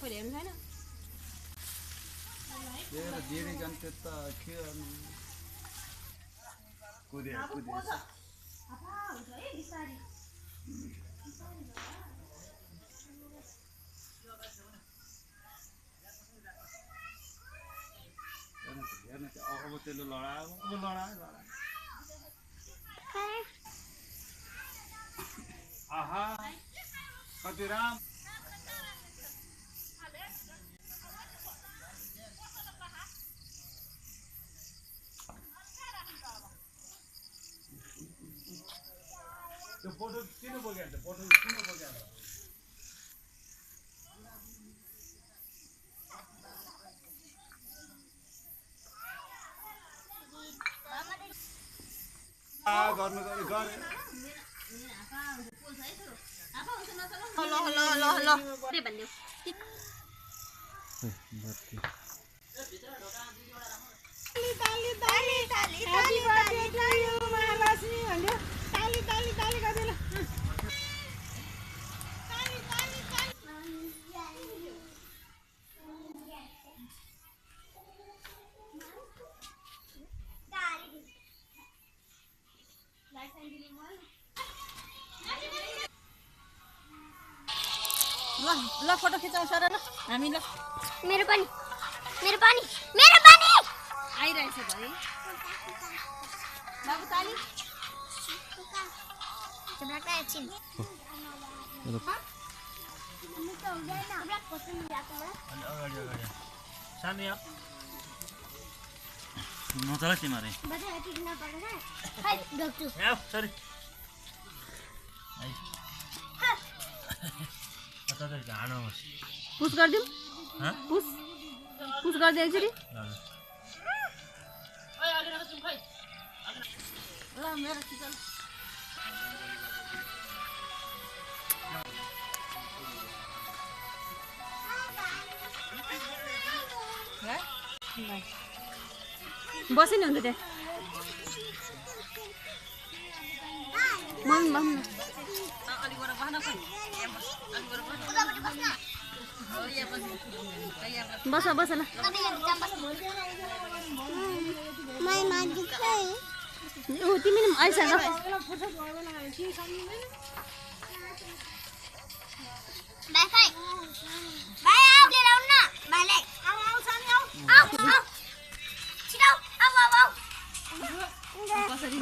पहिले हेर्नु छैन तेरा जेडी गन त्यता के कुदे आपा हुन्छ है बिस्तारी अब त्यसले लडायो अब लडायो आहा कति राम त्यो फोटो किन बोकेको छ फोटो किन बोकेको गर्नु गरे ल के भन्दियो ल फोटो खिचाउँ सर ल हामी ल मेरो पनि आइरहेछ भाइ बाबु ताली Sebenarnya eksin. सामने आप नचला तिमीहरु आओ सरी अता त घाँडो पुस गर्दिम पुस गर्दै एकचोटी ल मेरो खिचल बसी नि हुन्छ त्यहाँ मम्मी बस बस ल तिमी नि आइसक्यो कसरी